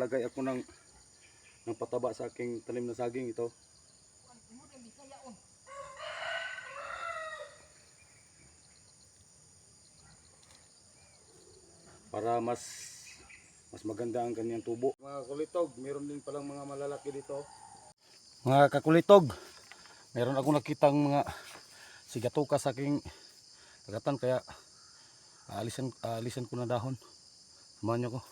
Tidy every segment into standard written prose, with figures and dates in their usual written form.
Lagay ako ng pataba sa aking tanim na saging ito. Para mas maganda ang kanyang tubo. Mga kulitog, meron din palang mga malalaki dito. Mga kakulitog, meron akong nakitang mga sigatuka sa aking tagatan, kaya aalisan ko na dahon. Samahan niyo ko.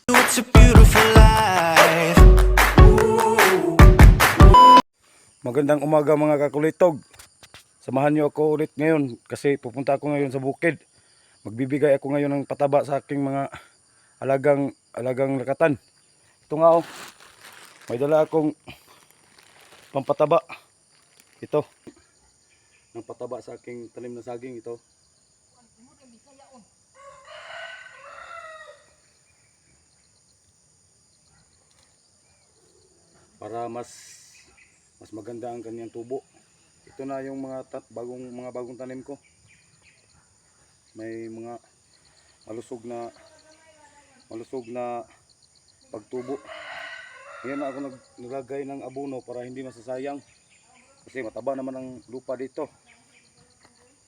It's a beautiful life. Magandang umaga mga kakulitog. Samahan niyo ako ulit ngayon kasi pupunta ako ngayon sa bukid. Magbibigay ako ngayon ng pataba sa aking mga alagang lakatan. Ito nga oh. May dala akong pampataba. Ito. Ng pataba sa aking tanim na saging ito. Para mas maganda ang kanyang tubo. Ito na yung mga bagong tanim ko. May mga malusog na pagtubo. Ngayon na ako naglagay ng abono para hindi masasayang. Kasi mataba naman ang lupa dito.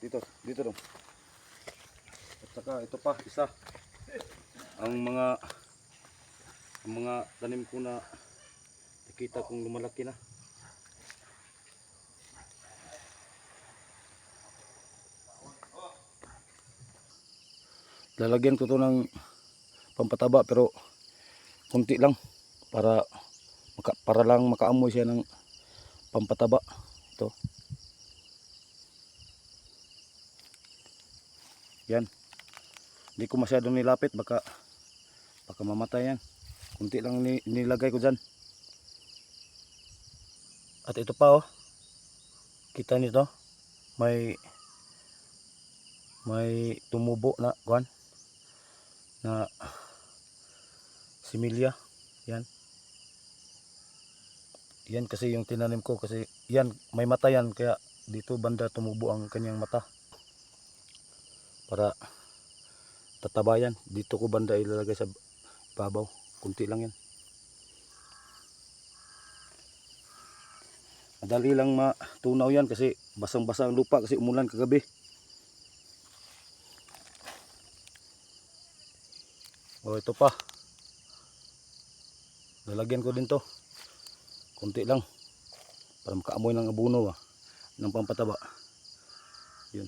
Dito dong. At saka ito pa isa. Ang mga tanim ko na nakita kong lumalaki na. Lalagyan ko to ng pampataba pero kunti lang para lang makaamoy siya ng pampataba. Ito. Yan. Hindi ko masyadong nilapit, baka mamatay yan. Kunti lang nilagay ko dyan. At ito pa oh. Kita nito. May tumubo na kuan na similya. Yan. Yan kasi yung tinanim ko, kasi yan may mata yan, kaya dito banda tumubo ang kanyang mata. Para tatabayan, dito ko banda ilalagay sa babaw. Kunti lang yan. Madali lang matunaw yan kasi basang-basa ang lupa kasi umulan kagabi. O ito pa. Lalagyan ko din to. Kunti lang. Para makaamoy ng abono ng pampataba. Yun.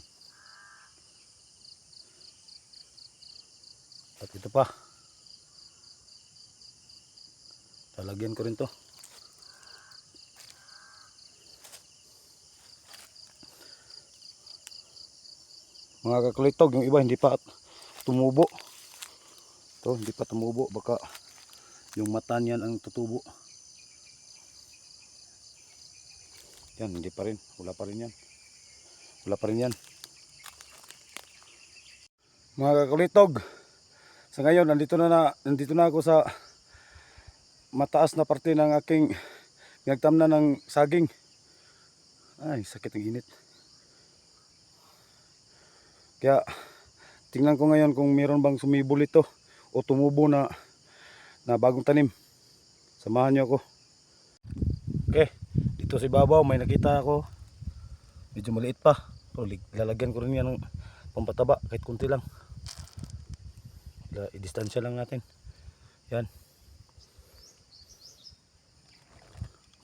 At ito pa. Lalagyan ko rin to. Mga kakulitog, yung iba hindi pa tumubo. Ito, hindi pa tumubo. Baka yung mata niyan ang tutubo. Yan, hindi pa rin. Wala pa rin yan. Wala pa rin yan. Mga kakulitog, sa ngayon, nandito na ako sa mataas na parte ng aking pinagtamnan ng saging. Ay, sakit ng init. Kaya tingnan ko ngayon kung meron bang sumibol ito o tumubo na bagong tanim. Samahan niyo ako. Okay, dito sa ibabaw may nakita ako. Medyo maliit pa. So, lalagyan ko rin yan ng pampataba kahit kunti lang. I-distansya lang natin. Yan.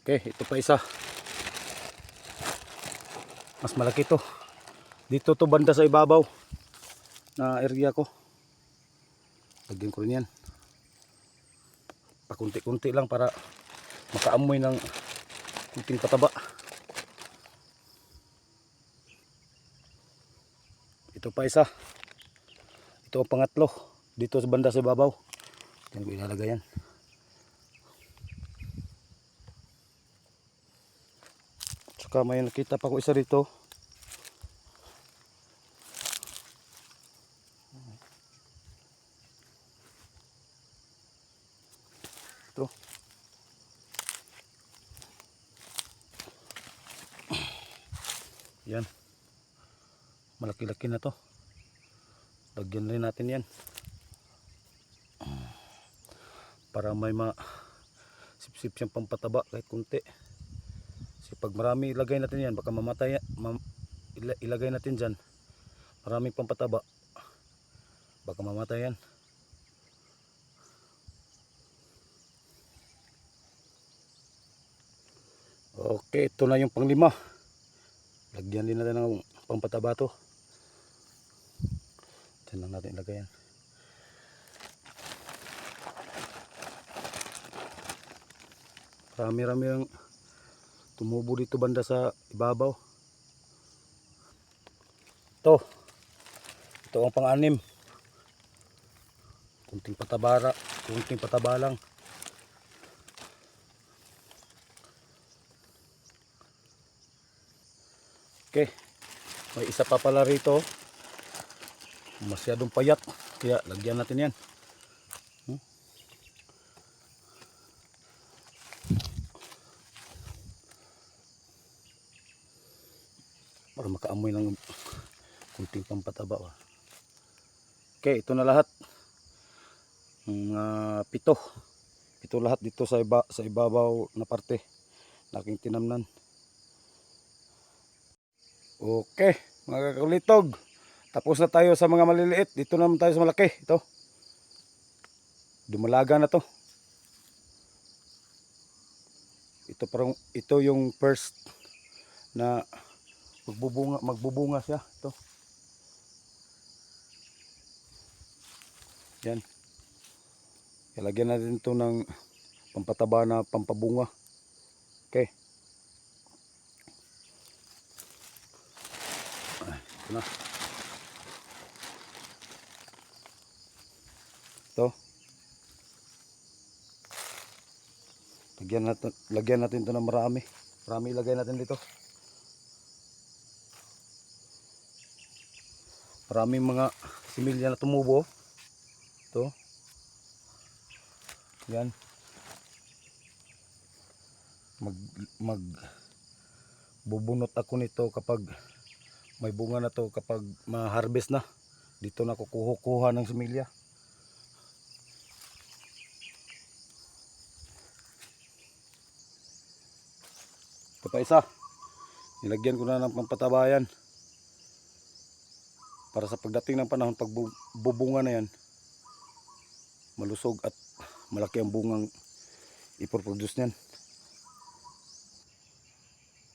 Okay, ito pa isa. Mas malaki to. Dito to banda sa ibabaw na area ko. Lagyan ko rin yan. Pakunti-kunti lang para makaamoy ng kunting pataba. Ito pa isa. Ito ang pangatlo. Dito sa banda sa ibabaw. Yan ko ilalagay yan. Baka may nakita pa ko isa rito. Ito. Yan. Malaki-laki na to. Lagyan rin natin yan. Para may sip-sip siyang pampataba kahit kunti. Kasi pag marami ilagay natin yan, baka mamatay. Ilagay natin dyan. Maraming pampataba. Baka mamatay yan. Okay, ito na yung pang-5. Lagyan din natin ng pampataba to. Diyan lang natin ilagay yan. Rami-rami ang tumubo dito banda sa ibabaw. Ito ang pang-6. Kunting pataba lang. Okay, may isa pa pala rito. Masyadong payat, kaya lagyan natin yan. Para makaamoy ng kunting pampataba. Okay, ito na lahat. Pito lahat dito sa ibabaw na parte na aking tinamnan. Okay, mga kakulitog, tapos na tayo sa mga maliliit. Dito naman tayo sa malaki. Dumalaga na to. Ito yung first na magbubunga siya. Ito. Yan. Ilagyan natin ito ng pampataba na pampabunga. Okay. Ito na. Ito. Lagyan natin ito ng marami. Marami ilagay natin dito. Maraming mga similya na tumubo. Ito. Yan. Bubunot ako nito kapag may bunga na to, kapag ma-harvest na. Dito na kukuha ng similya. Ito pa isa. Nilagyan ko na ng pampatabayan. Para sa pagdating ng panahon, pag bubunga na yan, malusog at malaki ang bungang ipoproduce niyan.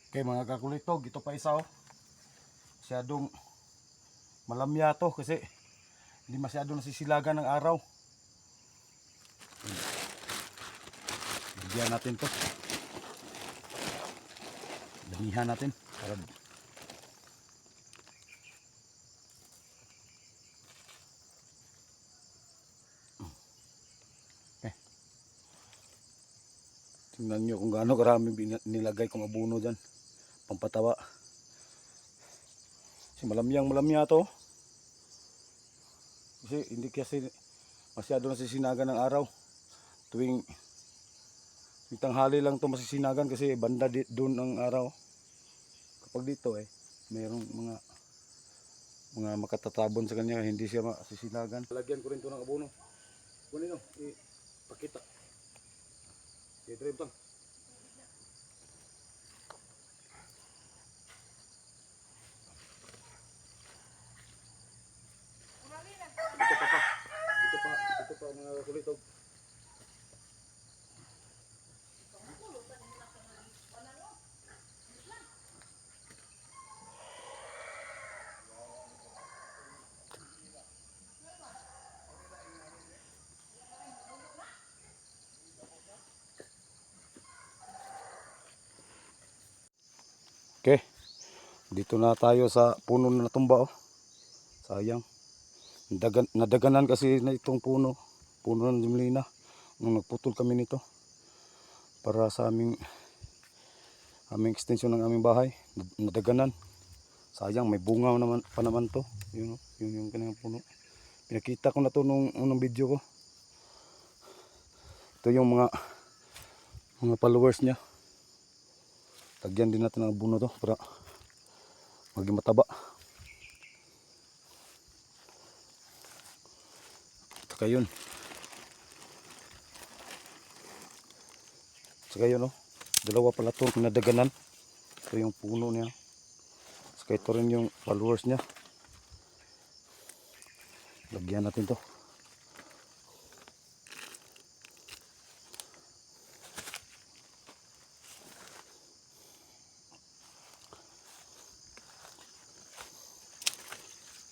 Okay mga kakulitog, ito pa isa. Masyadong malamya to kasi hindi masyadong nasisilagan ng araw. Lagyan natin to. Damihan natin para tingnan nyo kung gaano karami nilagay kong abono dyan. Pampatawa. Kasi malamya to. Kasi hindi kasi masyado nasisinagan ng araw. Tuwing tanghali lang to masisinagan kasi banda doon ang araw. Kapag dito mayroong mga makatatabon sa kanya, hindi siya masisinagan. Lagyan ko rin to ng abono. Kunin nyo, ipakita. Drive lang. Ito pa mga kulitog. Okay. Dito na tayo sa puno na natumba. Sayang. Nadaganan kasi na itong puno ng Jimlina nung nagputol kami nito para sa aming Aming extension ng aming bahay, nadaganan. Sayang, may bunga naman pa naman to. Yun, oh, yun yung kanyang puno. Pinakita ko na to nung unang video ko. Ito yung mga followers niya. Tagyan din natin ang buno to para maging mataba. Saka yun. Saka yun, oh. Dalawa pala to nadaganan. Ito yung puno niya. Saka ito rin yung followers niya. Lagyan natin to.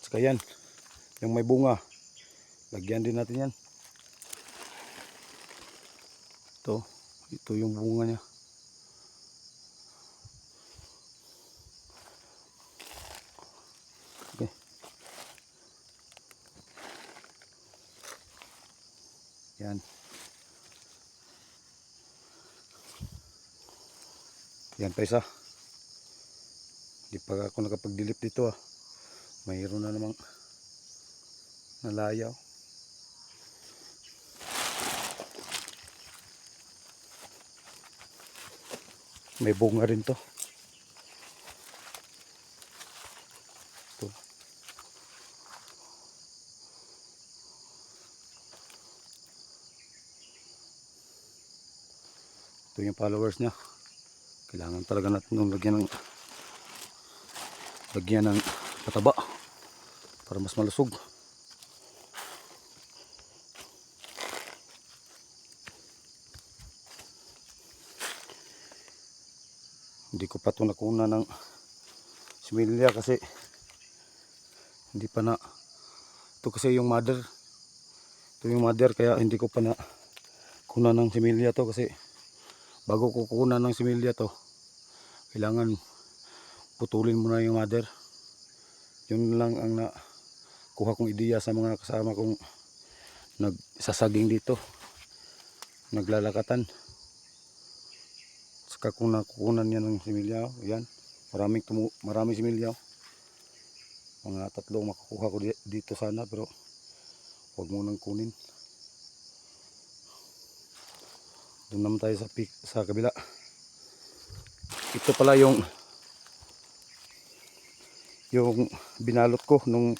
Saka yan. Yung may bunga. Lagyan din natin yan. Ito yung bunga niya. Okay. Yan. Yan pa isa. Hindi pa ako nakapag-delete dito ah. Mayroon na namang nalayaw. May bunga rin to. Ito. Ito yung followers niya. Kailangan talaga natin nung lagyan ng pataba para mas malusog. Hindi ko pa ito nakuna ng similya kasi hindi pa na ito kasi yung mother. Ito yung mother kaya hindi ko pa na kuna ng similya to kasi bago ko kuna ng similya to kailangan putulin muna yung mother. Yun lang ang nakuha kong ideya sa mga kasama kong nagsasaging dito, naglalakatan. Saka kung nakukunan niya ng similya, yan, maraming similya. Mga 3 makukuha ko dito sana pero huwag munang kunin. Doon naman tayo sa kabila. Ito pala yung binalot ko nung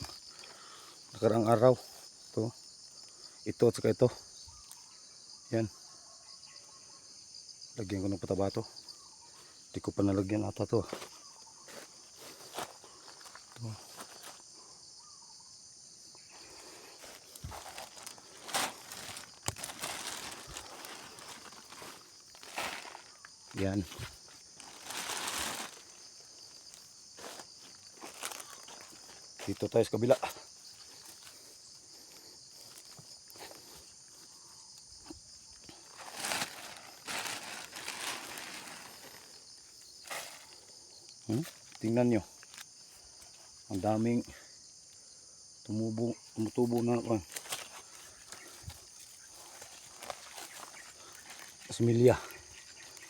nakaraang araw. Ito at saka ito. Yan. Lagyan ko ng pataba to. Hindi ko pa nalagyan ata to. Ito. Yan. Dito tayo sa kabila. Tingnan nyo. Ang daming tumutubo na similya.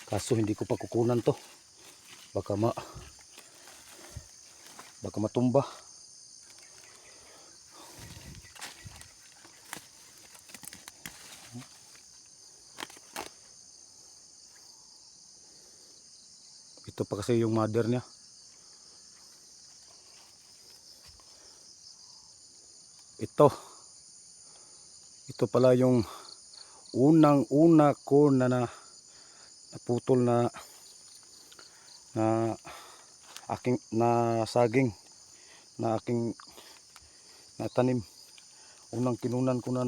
Kaso hindi ko pa kukunan to. Baka matumba. Ito pa kasi yung mother niya. Ito pala yung unang-una ko na naputol na aking saging na aking natanim. Unang kinunan ko na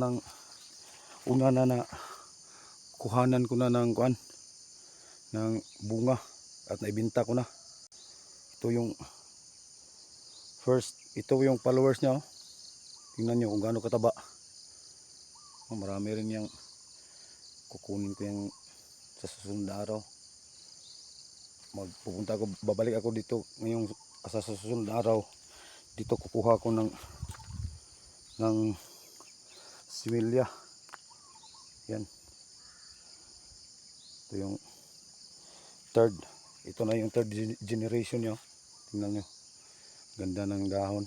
kuhanan ko na ng bunga at naibenta ko na. Ito yung first, ito yung followers niya. Tingnan nyo kung gaano kataba. Marami rin yung kukunin ko yung sa susunod na araw. Babalik ako dito ngayong sa susunod na araw. Dito kukuha ko ng similya. Yan. Ito yung third. Ito na yung third generation niya. Tingnan nyo. Ganda ng dahon.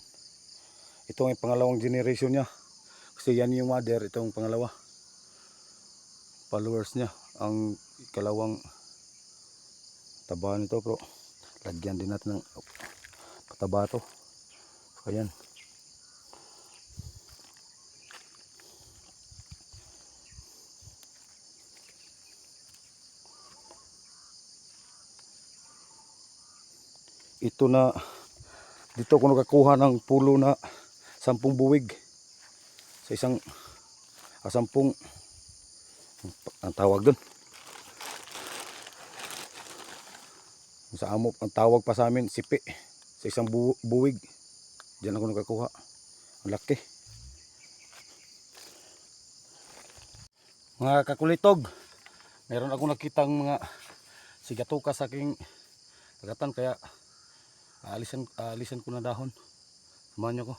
Ito ang pangalawang generation niya. Kasi yan yung mother, itong pangalawa. Followers niya. Ang ikalawang taba nito bro. Lagyan din natin ng pataba to. Ayan. Ito na, dito ako nakakuha ng pulo na 10 buwig. Sa isang, 10, ang tawag dun. Sa amo, ang tawag pa sa amin, sipi. Sa isang buwig. Diyan ako nakakuha. Ang laki. Mga kakulitog, meron ako nakitang mga sigatuka sa aking agatan, kaya aalisan ko na dahon. Samahan niyo ko.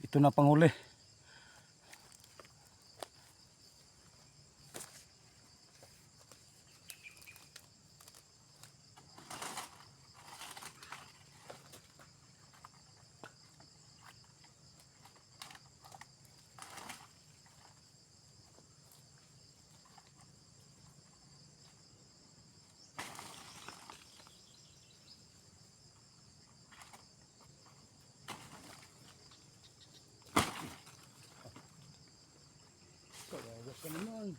Ito na panghuli. naman.